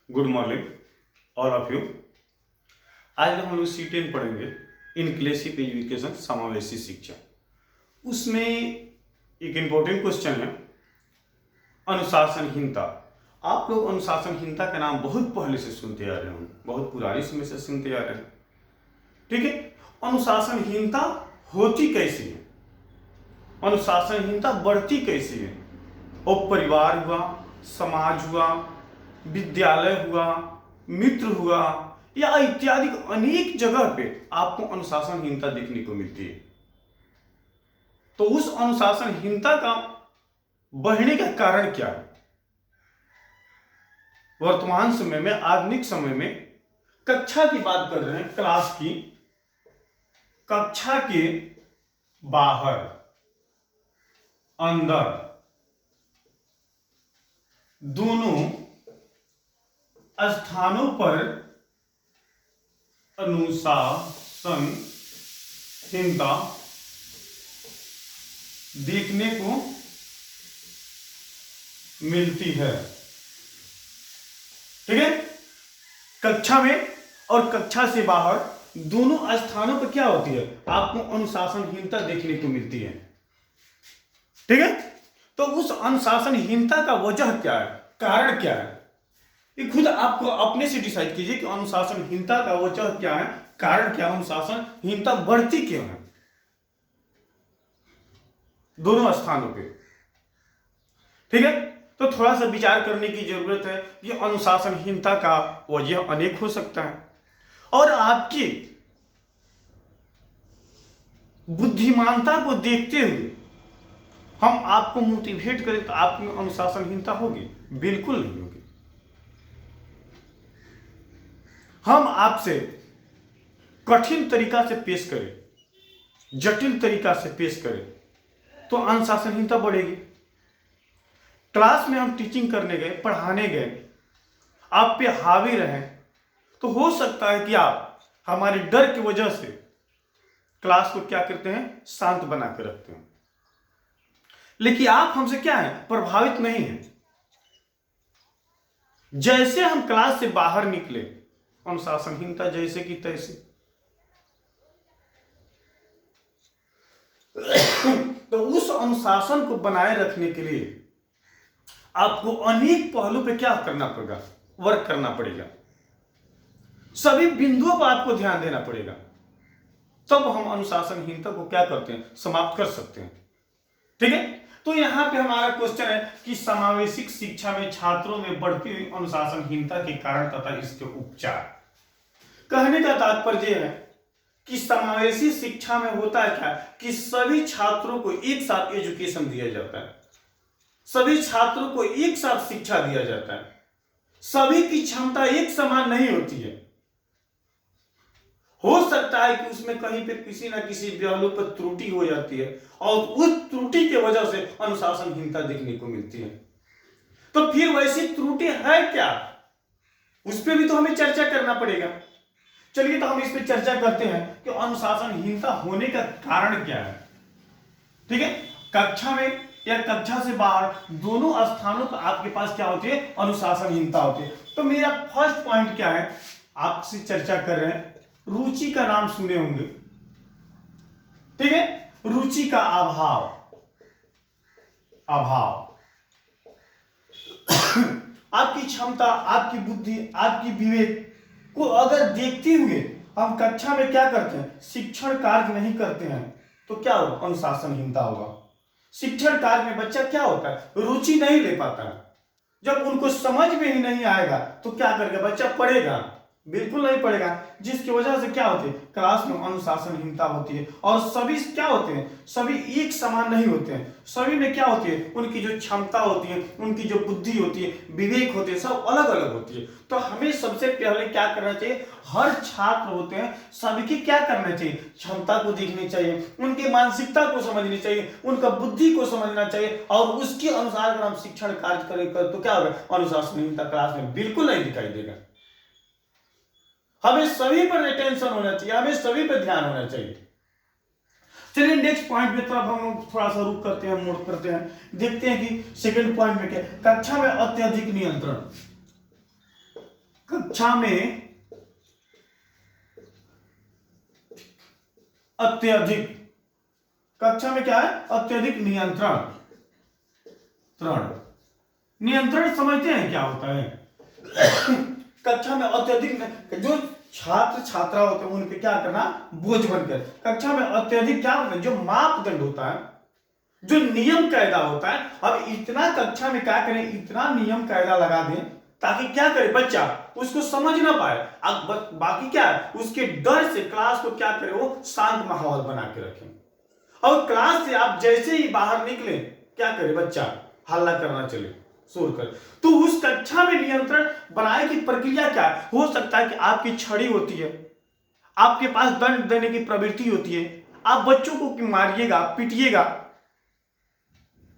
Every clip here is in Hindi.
Good morning all of you. आज हम लोग C10 पढ़ेंगे इनक्लूसिव एजुकेशन, समावेशी शिक्षा। उसमें एक इम्पोर्टेंट क्वेश्चन है अनुशासनहीनता। आप लोग अनुशासनहीनता का नाम बहुत पहले से सुनते आ रहे होंगे, बहुत पुराने समय से सुनते आ रहे हैं। ठीक है, अनुशासनहीनता होती कैसी है, अनुशासनहीनता बढ़ती कैसी है। और परिवार हुआ, समाज हुआ, विद्यालय हुआ, मित्र हुआ, या इत्यादि अनेक जगह पे आपको अनुशासनहीनता देखने को मिलती है। तो उस अनुशासनहीनता का बढ़ने का कारण क्या है? वर्तमान समय में, आधुनिक समय में कक्षा की बात कर रहे हैं, क्लास की। कक्षा के बाहर, अंदर दोनों स्थानों पर अनुशासनहीनता देखने को मिलती है। ठीक है, कक्षा में और कक्षा से बाहर दोनों स्थानों पर क्या होती है, आपको अनुशासनहीनता देखने को मिलती है। ठीक है, तो उस अनुशासनहीनता का वजह क्या है, कारण क्या है, ये खुद आपको अपने से डिसाइड कीजिए कि अनुशासनहीनता का वजह क्या है, कारण क्या है, अनुशासनहीनता बढ़ती क्यों है दोनों स्थानों पे। ठीक है, तो थोड़ा सा विचार करने की जरूरत है कि अनुशासनहीनता का वजह अनेक हो सकता है, और आपकी बुद्धिमानता को देखते हुए हम आपको मोटिवेट करें तो आप में अनुशासनहीनता होगी? बिल्कुल नहीं होगी। हम आपसे कठिन तरीका से पेश करें, जटिल तरीका से पेश करें तो अनुशासनहीनता बढ़ेगी। क्लास में हम टीचिंग करने गए, पढ़ाने गए, आप पे हावी रहे, तो हो सकता है कि आप हमारे डर की वजह से क्लास को क्या करते हैं, शांत बना कर रखते हैं। लेकिन आप हमसे क्या है, प्रभावित नहीं है। जैसे हम क्लास से बाहर निकले, अनुशासनहीनता जैसे कि तैसे। तो उस अनुशासन को बनाए रखने के लिए आपको अनेक पहलू पे क्या करना पड़ेगा, वर्क करना पड़ेगा। सभी बिंदुओं पर आपको ध्यान देना पड़ेगा, तब हम अनुशासनहीनता को क्या करते हैं, समाप्त कर सकते हैं। ठीक है, तो यहां पे हमारा क्वेश्चन है कि समावेशिक शिक्षा में छात्रों में बढ़ती हुई अनुशासनहीनता के कारण तथा इसके उपचार। कहने का तात्पर्य है कि समावेशी शिक्षा में होता है क्या, कि सभी छात्रों को एक साथ एजुकेशन दिया जाता है, सभी छात्रों को एक साथ शिक्षा दिया जाता है, सभी की क्षमता एक समान नहीं होती है। हो सकता है कि उसमें कहीं पे किसी ना किसी पहलू पर त्रुटि हो जाती है, और उस त्रुटि की वजह से अनुशासनहीनता देखने को मिलती है। तो फिर वैसी त्रुटि है क्या, उस पर भी तो हमें चर्चा करना पड़ेगा। चलिए, तो हम इस पर चर्चा करते हैं कि अनुशासनहीनता होने का कारण क्या है। ठीक है, कक्षा में या कक्षा से बाहर दोनों स्थानों पर आपके पास क्या होती है, अनुशासनहीनता होती है। तो मेरा फर्स्ट पॉइंट क्या है, आपसे चर्चा कर रहे हैं, रुचि का नाम सुने होंगे। ठीक है, रुचि का अभाव, आपकी क्षमता, आपकी बुद्धि, आपकी विवेक को अगर देखते हुए हम कक्षा में क्या करते हैं, शिक्षण कार्य नहीं करते हैं, तो क्या होगा, अनुशासनहीनता होगा। शिक्षण कार्य में बच्चा क्या होता है, रुचि नहीं ले पाता है। जब उनको समझ में ही नहीं आएगा तो क्या करेगा बच्चा, पढ़ेगा? बिल्कुल नहीं पड़ेगा, जिसकी वजह से क्या होती है, क्लास में अनुशासनहीनता होती है। और सभी क्या होते हैं, सभी एक समान नहीं होते हैं, सभी में क्या होती है, उनकी जो क्षमता होती है, उनकी जो बुद्धि होती है, विवेक होते हैं, सब अलग अलग होती है। तो हमें सबसे पहले क्या करना चाहिए, हर छात्र होते हैं, सभी की क्या करना चाहिए, क्षमता को देखनी चाहिए, उनकी मानसिकता को समझनी चाहिए, उनका बुद्धि को समझना चाहिए, और उसके अनुसार अगर हम शिक्षण कार्य करें तो क्या होगा, अनुशासनहीनता क्लास में बिल्कुल नहीं दिखाई देगा। हमें सभी पर अटेंशन होना चाहिए, हमें सभी पर ध्यान होना चाहिए। चलिए नेक्स्ट पॉइंट की तरफ हम थोड़ा सा रुक करते हैं, मोड़ करते हैं, देखते हैं कि सेकंड पॉइंट में क्या, कक्षा में अत्यधिक नियंत्रण। कक्षा में अत्यधिक, कक्षा में क्या है, अत्यधिक नियंत्रण। नियंत्रण समझते हैं क्या होता है? कक्षा में अत्यधिक, जो छात्र छात्रा होते हैं उन पे क्या करना, बोझ बनकर। कक्षा में अत्यधिक क्या होता है, जो मापदंड होता है, जो नियम कायदा होता है, अब इतना कक्षा में क्या करें, इतना नियम कायदा लगा दें ताकि क्या करे बच्चा, उसको समझ ना पाए। अब बाकी क्या है, उसके डर से क्लास को क्या करे, वो शांत माहौल बना के रखें। और क्लास से आप जैसे ही बाहर निकले क्या करे बच्चा, हल्ला करना चले, शोर कर। तो उस कक्षा में नियंत्रण बनाने की प्रक्रिया क्या है? हो सकता है कि आपकी छड़ी होती है, आपके पास दंड देने की प्रवृत्ति होती है, आप बच्चों को मारिएगा, पीटिएगा,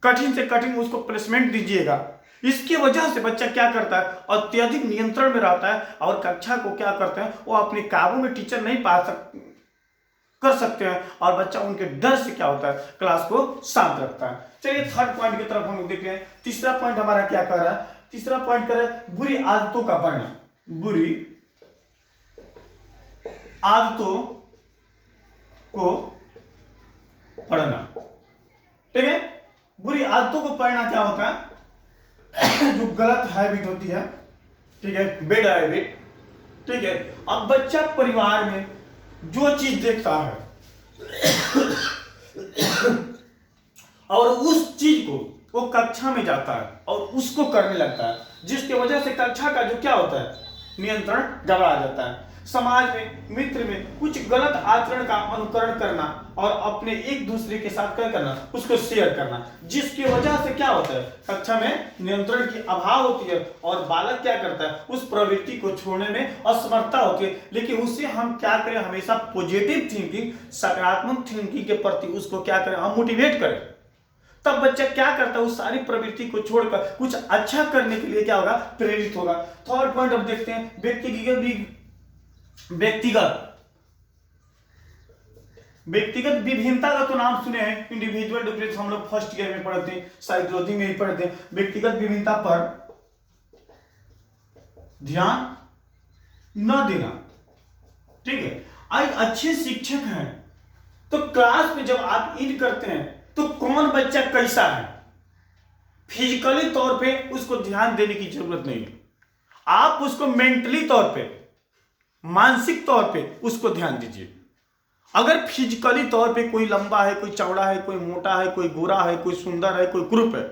कठिन से कठिन उसको प्लेसमेंट दीजिएगा। इसकी वजह से बच्चा क्या करता है, अत्यधिक नियंत्रण में रहता है और कक्षा को क्या करते हैं, वो अपने काबू में टीचर नहीं कर सकते हैं और बच्चा उनके डर से क्या होता है, क्लास को शांत रखता है। चलिए थर्ड पॉइंट की तरफ हम लोग देखते हैं। तीसरा पॉइंट हमारा क्या कर रहा है, तीसरा पॉइंट कर रहा है बुरी आदतों का पढ़ना। बुरी आदतों को पढ़ना, ठीक है। बुरी आदतों को पढ़ना क्या होता है, जो गलत हैबिट होती है, ठीक है, बैड हैबिट, ठीक है। अब बच्चा परिवार में जो चीज देखता है और उस चीज को वो कक्षा में जाता है और उसको करने लगता है, जिसकी वजह से कक्षा का जो क्या होता है, नियंत्रण गड़बड़ा जाता है। समाज में, मित्र में कुछ गलत आचरण का अनुकरण करना और अपने एक दूसरे के साथ क्या करना, उसको शेयर करना, जिसकी वजह से क्या होता है, कक्षा में नियंत्रण की अभाव होती है और बालक क्या करता है, उस प्रवृत्ति को छोड़ने में असमर्थता होती है। लेकिन उससे हम क्या करें, हमेशा पॉजिटिव थिंकिंग, सकारात्मक थिंकिंग के प्रति उसको क्या करें, हम मोटिवेट करें। तब बच्चा क्या करता है, उस सारी प्रवृत्ति को छोड़कर कुछ अच्छा करने के लिए क्या होगा, प्रेरित होगा। थर्ड पॉइंट अब देखते हैं, व्यक्तिगत विभिन्नता का तो नाम सुने हैं, इंडिविजुअल डिफरेंस हम लोग फर्स्ट ईयर में पढ़ते हैं, साइकोलॉजी में ही पढ़ते हैं। व्यक्तिगत विभिन्नता पर ध्यान न देना, ठीक है। आज अच्छे शिक्षक हैं तो क्लास में जब आप इन करते हैं तो कौन बच्चा कैसा है, फिजिकली तौर पे उसको ध्यान देने की जरूरत नहीं है। आप उसको मेंटली तौर पे, मानसिक तौर पे उसको ध्यान दीजिए। अगर फिजिकली तौर पे कोई लंबा है, कोई चौड़ा है, कोई मोटा है, कोई गोरा है, कोई सुंदर है, कोई ग्रुप है,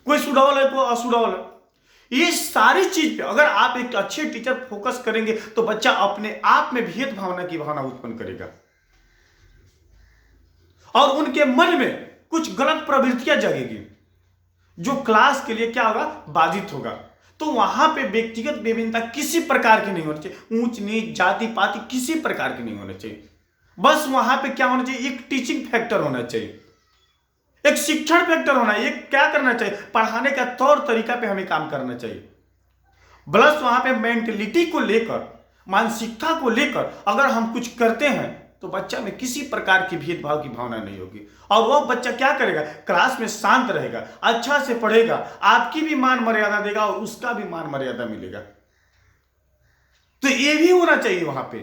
कोई सुडौल है, कोई असुडौल है, ये सारी चीज पे अगर आप एक अच्छे टीचर फोकस करेंगे तो बच्चा अपने आप में भेद भावना की भावना उत्पन्न करेगा और उनके मन में कुछ गलत प्रवृत्तियां जगेगी, जो क्लास के लिए क्या होगा, बाधित होगा। तो वहां पे व्यक्तिगत विभिन्नता किसी प्रकार की नहीं होनी चाहिए, ऊंच नीच जाति पाति किसी प्रकार की नहीं होनी चाहिए। बस वहां पे क्या होना चाहिए, एक टीचिंग फैक्टर होना चाहिए, एक शिक्षण फैक्टर होना है। एक क्या करना चाहिए, पढ़ाने का तौर तरीका पे हमें काम करना चाहिए। प्लस वहां पे मेंटलिटी को लेकर, मानसिकता को लेकर अगर हम कुछ करते हैं तो बच्चा में किसी प्रकार की भेदभाव की भावना नहीं होगी और वह बच्चा क्या करेगा, क्लास में शांत रहेगा, अच्छा से पढ़ेगा, आपकी भी मान मर्यादा देगा और उसका भी मान मर्यादा मिलेगा। तो ये भी होना चाहिए वहां पे,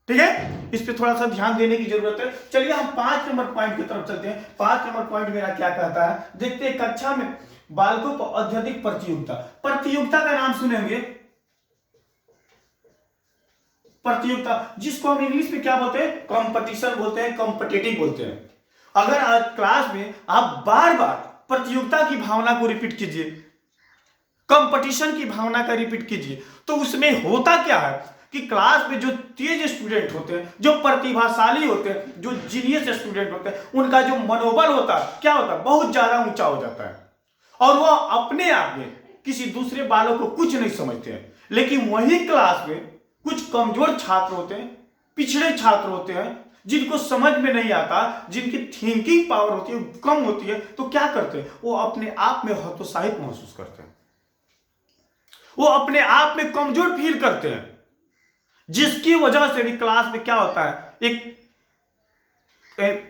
ठीक है। इस पे थोड़ा सा ध्यान देने की जरूरत है। चलिए हम 5 नंबर पॉइंट की तरफ चलते हैं। 5 नंबर पॉइंट मेरा क्या कहता है, देखते हैं। कक्षा में बालकों को अत्यधिक प्रतियोगिता, प्रतियोगिता का नाम सुने होंगे, प्रतियोगिता, जिसको हम इंग्लिश में क्या बोलते हैं, कंपटीशन बोलते हैं, कॉम्पिटिटिव बोलते हैं। अगर आज क्लास में आप बार बार प्रतियोगिता की भावना को रिपीट कीजिए, कंपटीशन की भावना का रिपीट कीजिए, तो उसमें होता क्या है कि क्लास में जो तेज स्टूडेंट होते हैं, जो प्रतिभाशाली होते हैं, जो जीनियस स्टूडेंट होते हैं, उनका जो मनोबल होता है क्या होता है, बहुत ज्यादा ऊंचा हो जाता है और वह अपने आप में किसी दूसरे बालों को कुछ नहीं समझते हैं। लेकिन वही क्लास में कुछ कमजोर छात्र होते हैं, पिछड़े छात्र होते हैं, जिनको समझ में नहीं आता, जिनकी थिंकिंग पावर होती है कम होती है, तो क्या करते हैं, वो अपने आप में हतोत्साहित महसूस करते हैं, वो अपने आप में कमजोर फील करते हैं, जिसकी वजह से भी क्लास में क्या होता है, एक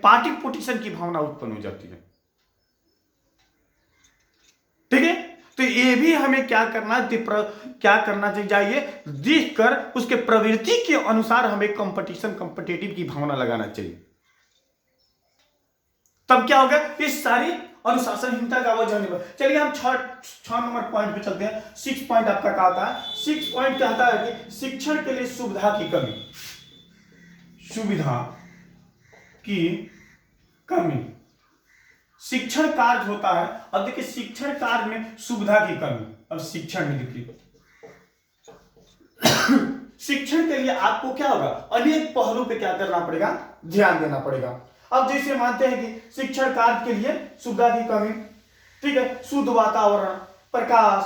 पार्टिसिपेशन की भावना उत्पन्न हो जाती है, ठीक है। तो तो ये भी हमें क्या करना चाहिए, देखकर उसके प्रवृत्ति के अनुसार हमें कॉम्पिटिटिव की भावना लगाना चाहिए। तब क्या होगा, इस सारी अनुशासनहीनता का वजह नहीं। चलिए हम 6 नंबर पॉइंट पे चलते हैं। 6 पॉइंट आपका क्या आता है? 6 पॉइंट कहता है कि शिक्षण के लिए सुविधा की कमी। सुविधा की कमी, शिक्षण कार्य होता है। अब देखिए शिक्षण कार्य में सुविधा की कमी। अब शिक्षण में देखिए शिक्षण के लिए आपको क्या होगा, अनेक पहलू पे क्या करना पड़ेगा, ध्यान देना पड़ेगा। अब जैसे मानते हैं कि शिक्षण कार्य के लिए सुविधा की कमी, ठीक है, शुद्ध वातावरण, प्रकाश,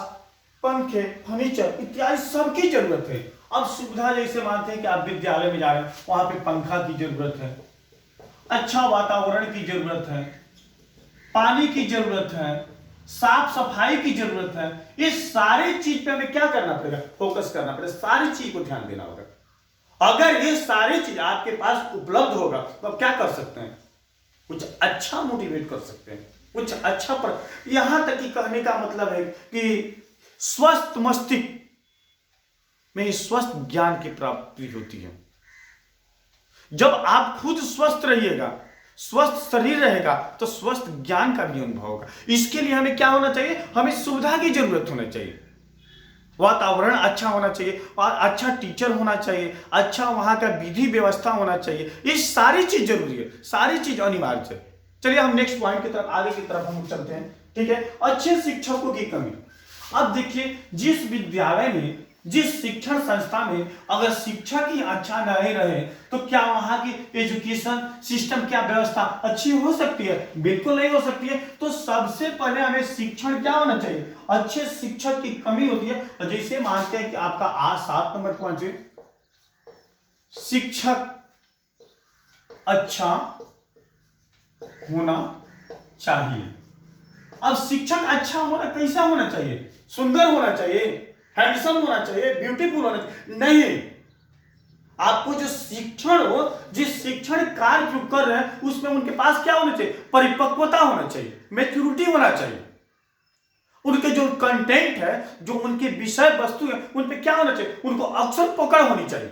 पंखे, फर्नीचर इत्यादि सबकी जरूरत है। अब सुविधा जैसे मानते हैं कि आप विद्यालय में जा रहे हैं, वहां पे पंखा की जरूरत है, अच्छा वातावरण की जरूरत है, पानी की जरूरत है, साफ सफाई की जरूरत है। ये सारी चीज पे हमें क्या करना पड़ेगा, फोकस करना पड़ेगा, सारी चीज को ध्यान देना होगा। अगर ये सारी चीज आपके पास उपलब्ध होगा तो आप क्या कर सकते हैं, कुछ अच्छा मोटिवेट कर सकते हैं, कुछ अच्छा पर। यहां तक कि कहने का मतलब है कि स्वस्थ मस्तिष्क में स्वस्थ ज्ञान की प्राप्ति होती है। जब आप खुद स्वस्थ रहिएगा, स्वस्थ शरीर रहेगा, तो स्वस्थ ज्ञान का भी अनुभव होगा। इसके लिए हमें क्या होना चाहिए, हमें सुविधा की जरूरत होना चाहिए, वातावरण अच्छा होना चाहिए और अच्छा टीचर होना चाहिए, अच्छा वहां का विधि व्यवस्था होना चाहिए। ये सारी चीज जरूरी है, सारी चीज अनिवार्य है। चलिए हम नेक्स्ट पॉइंट की तरफ, आगे की तरफ हम चलते हैं, ठीक है। अच्छे शिक्षकों की कमी। अब देखिए जिस विद्यालय में, जिस शिक्षण संस्था में अगर शिक्षक ही अच्छा नहीं रहे तो क्या वहां की एजुकेशन सिस्टम, क्या व्यवस्था अच्छी हो सकती है? बिल्कुल नहीं हो सकती है। तो सबसे पहले हमें शिक्षण क्या होना चाहिए, अच्छे शिक्षक की कमी होती है। और जैसे मानते हैं कि आपका आज 7 नंबर पॉइंट है, शिक्षक अच्छा होना चाहिए। अब शिक्षक अच्छा होना कैसा होना चाहिए, सुंदर होना चाहिए, हैंडसम होना चाहिए, ब्यूटीफुल होना चाहिए? नहीं, आपको जो शिक्षण हो, जिस शिक्षण कार्य जो कर रहे हैं उसमें उनके पास क्या होना चाहिए, परिपक्वता होना चाहिए, मैच्योरिटी होना चाहिए। उनके जो कंटेंट है, जो उनके विषय वस्तु है, उन पे क्या होना चाहिए, उनको अक्सर पकड़ होनी चाहिए।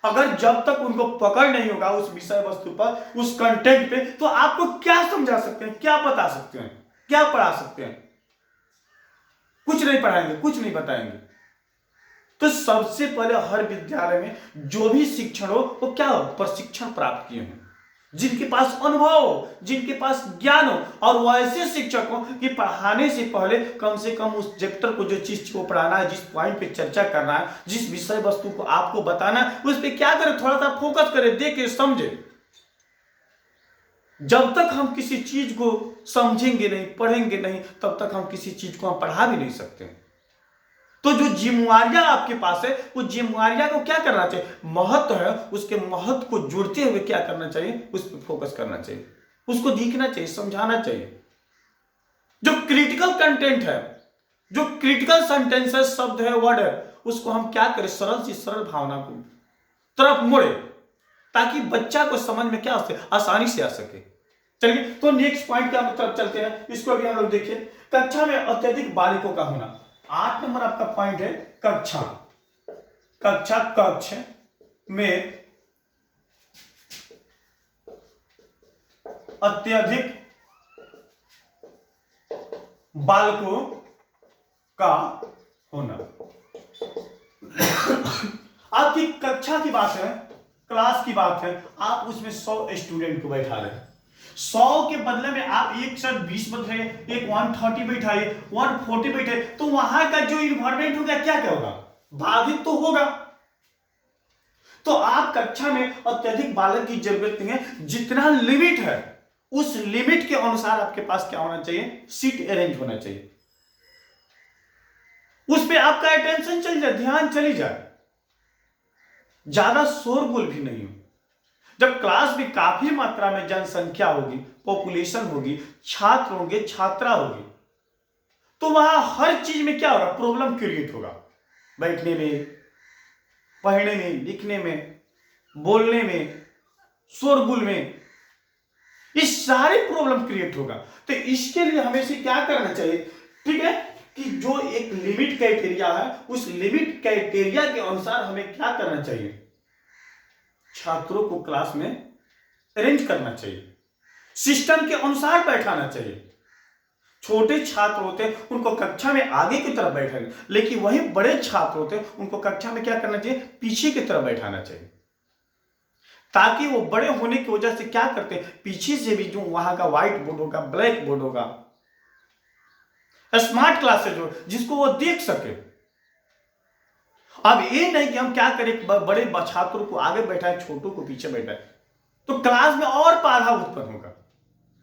अगर जब तक उनको पकड़ नहीं होगा उस विषय वस्तु पर, उस कंटेंट पे, तो आपको क्या समझा सकते हैं, क्या बता सकते हैं, क्या पढ़ा सकते हैं? कुछ नहीं पढ़ाएंगे, कुछ नहीं बताएंगे। तो सबसे पहले हर विद्यालय में जो भी शिक्षण हो वो क्या हो, प्रशिक्षण प्राप्त किए हों, जिनके पास अनुभव हो, जिनके पास ज्ञान हो, और वो ऐसे शिक्षक हो कि पढ़ाने से पहले कम से कम उस चैप्टर को, जो चीज को पढ़ाना है, जिस पॉइंट पे चर्चा करना है, जिस विषय वस्तु को आपको बताना है, उस पर क्या करें, थोड़ा सा फोकस करें, देखें, समझे। जब तक हम किसी चीज को समझेंगे नहीं, पढ़ेंगे नहीं, तब तक हम किसी चीज को हम पढ़ा भी नहीं सकते। तो जो जिम्मेवारियां आपके पास है, उस जिम्मेवारियां को क्या करना चाहिए, महत्व है, उसके महत्व को जोड़ते हुए क्या करना चाहिए, उस पर फोकस करना चाहिए, उसको दिखना चाहिए, समझाना चाहिए। जो क्रिटिकल कंटेंट है, जो क्रिटिकल सेंटेंसेस, शब्द है, वर्ड है, उसको हम क्या करें, सरल से सरल भावना को तरफ मोड़े, ताकि बच्चा को समझ में क्या हो, आसानी से आ सके। चलिए तो नेक्स्ट पॉइंट क्या मतलब चलते हैं, इसको भी हम लोग देखिए। कक्षा में अत्यधिक बालिकों का होना। 8 नंबर आपका पॉइंट है कक्षा। कक्ष में अत्यधिक बालकों का होना। आपकी कक्षा की बात है, क्लास की बात है, आप उसमें 100 स्टूडेंट को बैठा रहे हैं। 100 के बदले में आप एक साथ 20 बैठे, एक 130 बैठाए, 140 बैठे, तो वहां का जो इन्वायरमेंट होगा क्या क्या होगा, बाधित तो होगा। तो आप कक्षा में अत्यधिक बालक की जरूरत नहीं है, जितना लिमिट है उस लिमिट के अनुसार आपके पास क्या होना चाहिए, सीट अरेंज होना चाहिए। उस पर आपका अटेंशन चल जाए, ध्यान चली जाए, ज्यादा शोरगुल भी नहीं हो। जब क्लास में काफी मात्रा में जनसंख्या होगी, पॉपुलेशन होगी, छात्र होंगे, छात्रा होगी, तो वहां हर चीज में क्या होगा, प्रॉब्लम क्रिएट होगा, बैठने में, पढ़ने में, लिखने में, बोलने में, शोरगुल में, ये सारी प्रॉब्लम क्रिएट होगा। तो इसके लिए हमें से क्या करना चाहिए, ठीक है, कि जो एक लिमिट क्राइटेरिया है, उस लिमिट क्राइटेरिया के अनुसार हमें क्या करना चाहिए, छात्रों को क्लास में अरेंज करना चाहिए, सिस्टम के अनुसार बैठाना चाहिए। छोटे छात्र होते हैं उनको कक्षा में आगे की तरफ बैठाना, लेकिन वही बड़े छात्र होते हैं उनको कक्षा में क्या करना चाहिए, पीछे की तरफ बैठाना चाहिए, ताकि वो बड़े होने की वजह से क्या करते हैं, पीछे से भी जो वहां का व्हाइट बोर्ड होगा, ब्लैक बोर्ड होगा, स्मार्ट क्लासेज हो, जिसको वो देख सके। अब ये नहीं कि हम क्या करें, बड़े छात्रों को आगे बैठाए, छोटों को पीछे बैठाए, तो क्लास में और बाधा उत्पन्न होगा।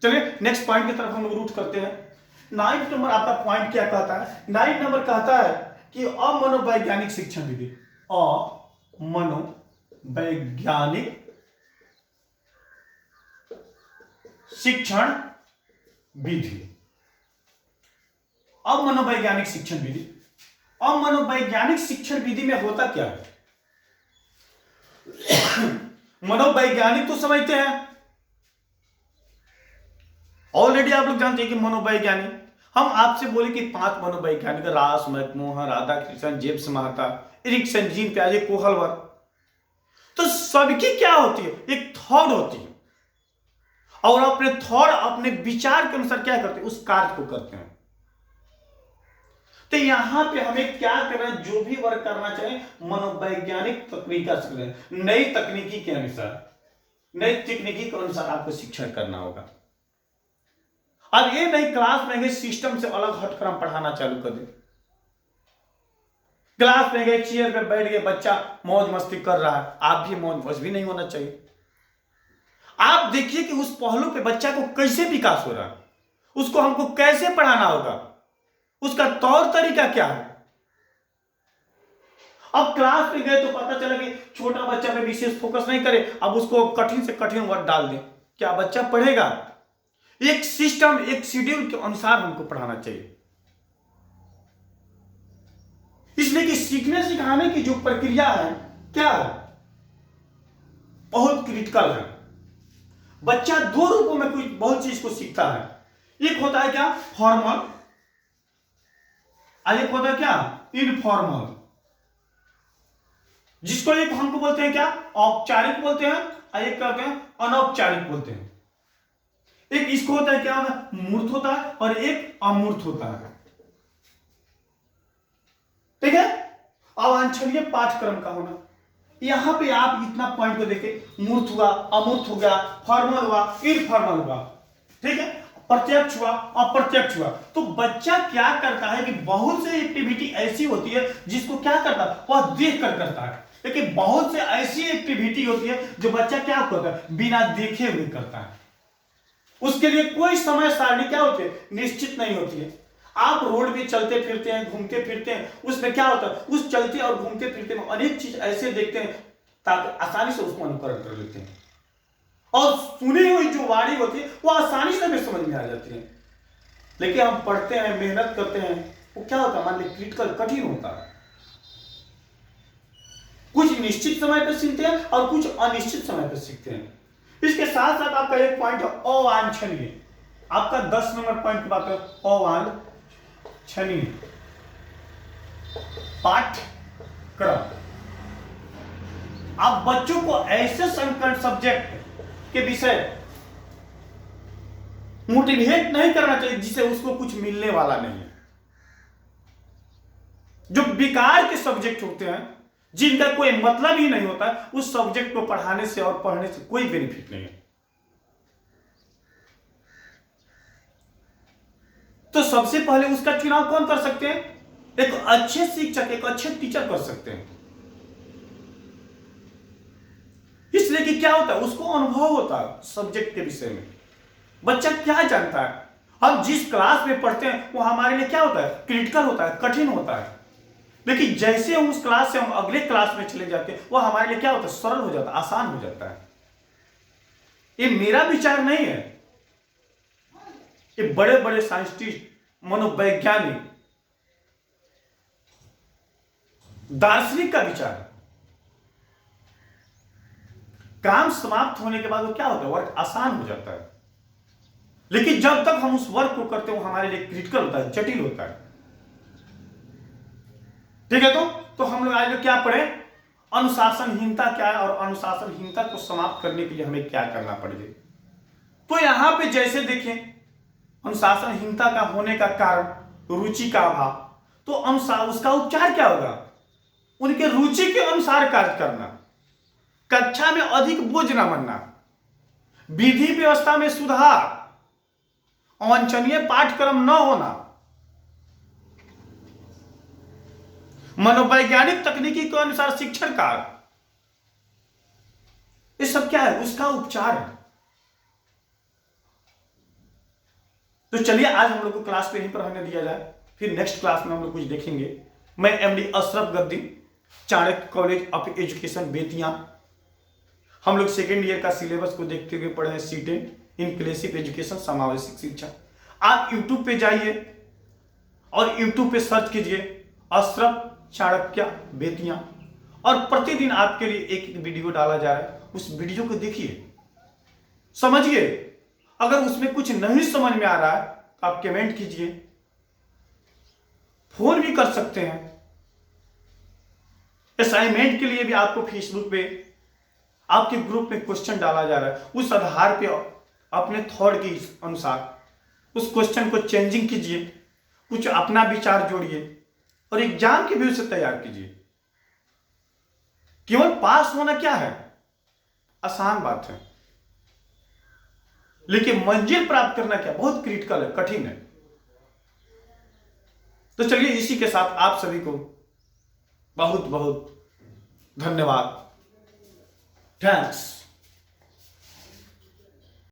चलिए नेक्स्ट पॉइंट की तरफ हम लोग रूट करते हैं। 9 नंबर आपका पॉइंट क्या कहता है, 9 नंबर कहता है कि अमनोवैज्ञानिक शिक्षण विधि, अमनोवैज्ञानिक शिक्षण विधि, अमनोवैज्ञानिक शिक्षण विधि। अमनोवैज्ञानिक शिक्षण विधि में होता क्या है, मनोवैज्ञानिक तो समझते हैं, ऑलरेडी आप लोग जानते हैं कि मनोवैज्ञानिक, हम आपसे बोले कि 5 मनोवैज्ञानिक, Ross McMahon, Radhakrishnan, James Mehta, Erikson, Jean पियाजे, कोहलवर, तो सबकी क्या होती है, एक थॉट होती है, और अपने थॉट, अपने विचार के अनुसार क्या करते हैं, उस कार्य को करते हैं। तो यहां पे हमें क्या करना है, जो भी वर्क करना चाहिए मनोवैज्ञानिक तकनीका से, नई तकनीकी के अनुसार, नई तकनीकी के अनुसार आपको शिक्षण करना होगा। अब ये नहीं क्लास में गए सिस्टम से अलग हटकर हम पढ़ाना चालू कर दे, क्लास में गए चेयर पे बैठ गए, बच्चा मौज मस्ती कर रहा है, आप भी मौज मस्ती भी नहीं होना चाहिए। आप देखिए कि उस पहलू पे बच्चा को कैसे विकास हो रहा है, उसको हमको कैसे पढ़ाना होगा, उसका तौर तरीका क्या है। अब क्लास में गए तो पता चला कि छोटा बच्चा पे विशेष फोकस नहीं करे, अब उसको कठिन से कठिन वर्ड डाल दे, क्या बच्चा पढ़ेगा। एक सिस्टम, एक शेड्यूल के अनुसार हमको पढ़ाना चाहिए, इसलिए कि सीखने सिखाने की जो प्रक्रिया है क्या है, बहुत क्रिटिकल है। बच्चा 2 रूपों में कुछ बहुत चीज को सीखता है, एक होता है क्या, फॉर्मल, और एक होता है क्या, इनफॉर्मल, जिसको एक हमको बोलते हैं क्या, औपचारिक बोलते हैं, और एक कहते हैं अनौपचारिक बोलते हैं। एक इसको होता है क्या, मूर्त होता है, और एक अमूर्त होता है। ठीक है, अवांछनीय पाठ्यक्रम का होना, यहां पे आप इतना पॉइंट को देखें, मूर्त हुआ, अमूर्त हो गया, फॉर्मल हुआ, इनफॉर्मल हुआ, ठीक है, प्रत्यक्ष हुआ, अप्रत्यक्ष हुआ। तो बच्चा क्या करता है कि बहुत सी एक्टिविटी ऐसी होती है जिसको क्या करता है, वह देख कर करता है, लेकिन बहुत से ऐसी एक्टिविटी होती है जो बच्चा क्या करता है, बिना देखे हुए करता है। उसके लिए कोई समय सारणी क्या होती है, निश्चित नहीं होती है। आप रोड पे चलते फिरते हैं, घूमते फिरते हैं, उसमें क्या होता है, उस चलते और घूमते फिरते में अनेक चीज ऐसे देखते हैं ताकि आसानी से उसको अनुकरण कर लेते हैं, और सुनी हुई जो वाणी होती है वो आसानी से हमें समझ में आ जाती है। लेकिन हम पढ़ते हैं, मेहनत करते हैं, वो क्या होता है, मान लीजिए क्रिटिकल, कठिन होता है। कुछ निश्चित समय पर सीखते हैं और कुछ अनिश्चित समय पर सीखते हैं। इसके साथ साथ आपका एक पॉइंट है अवांछनीय, आपका 10 नंबर पॉइंट की बात है, अवांछनीय पाठ्यक्रम। आप बच्चों को ऐसे संकट सब्जेक्ट के विषय मोटिवेट नहीं करना चाहिए जिससे उसको कुछ मिलने वाला नहीं है। जो बेकार के सब्जेक्ट होते हैं, जिनका कोई मतलब ही नहीं होता, उस सब्जेक्ट को पढ़ाने से और पढ़ने से कोई बेनिफिट नहीं है। तो सबसे पहले उसका चुनाव कौन कर सकते हैं, एक अच्छे शिक्षक, एक अच्छे टीचर कर सकते हैं। इसलिए कि क्या होता है, उसको अनुभव होता है सब्जेक्ट के विषय में, बच्चा क्या जानता है। हम जिस क्लास में पढ़ते हैं वो हमारे लिए क्या होता है, क्रिटिकल होता है, कठिन होता है, लेकिन जैसे हम उस क्लास से हम अगले क्लास में चले जाते हैं वो हमारे लिए क्या होता है, सरल हो जाता है, आसान हो जाता है। ये मेरा विचार नहीं है, ये बड़े बड़े साइंटिस्ट, मनोवैज्ञानिक, दार्शनिक का विचार है। काम समाप्त होने के बाद वो क्या होता है, वर्क आसान हो जाता है, लेकिन जब तक हम उस वर्क को करते हैं वो हमारे लिए क्रिटिकल होता है, जटिल होता है। ठीक है। तो हम लोग आज क्या पढ़े, अनुशासनहीनता क्या है और अनुशासनहीनता को समाप्त करने के लिए हमें क्या करना पड़ेगा। तो यहां पे जैसे देखें, अनुशासनहीनता का होने का कारण रुचि का अभाव, तो उसका उपचार क्या होगा, उनके रुचि के अनुसार कार्य करना, कक्षा में अधिक बोझ न बनना, विधि व्यवस्था में सुधार, अवांछनीय पाठ्यक्रम न होना, मनोवैज्ञानिक तकनीकी के अनुसार शिक्षण कार्य, ये सब क्या है, उसका उपचार है। तो चलिए आज हम लोग को क्लास पे यहीं पर रहने दिया जाए, फिर नेक्स्ट क्लास में हम लोग कुछ देखेंगे। मैं MD Ashraf Gaddi, Chanakya college of education Bettiah. हम लोग सेकेंड ईयर का सिलेबस को देखते हुए पढ़े हैं C10 इंक्लूसिव एजुकेशन, समावेशी शिक्षा। आप यूट्यूब पे जाइए और यूट्यूब पे सर्च कीजिए अशरफ चाणक्य बेतिया, और प्रतिदिन आपके लिए एक एक वीडियो डाला जा रहा है। उस वीडियो को देखिए, समझिए। अगर उसमें कुछ नहीं समझ में आ रहा है तो आप कमेंट कीजिए, फोन भी कर सकते हैं। असाइनमेंट के लिए भी आपको फेसबुक पे आपके ग्रुप में क्वेश्चन डाला जा रहा है, उस आधार पे अपने थॉट के अनुसार उस क्वेश्चन को चेंजिंग कीजिए, कुछ अपना विचार जोड़िए और एग्जाम के व्यू से तैयार कीजिए। केवल पास होना क्या है, आसान बात है, लेकिन मंजिल प्राप्त करना क्या बहुत क्रिटिकल है, कठिन है। तो चलिए इसी के साथ आप सभी को बहुत बहुत धन्यवाद। थैंक्स।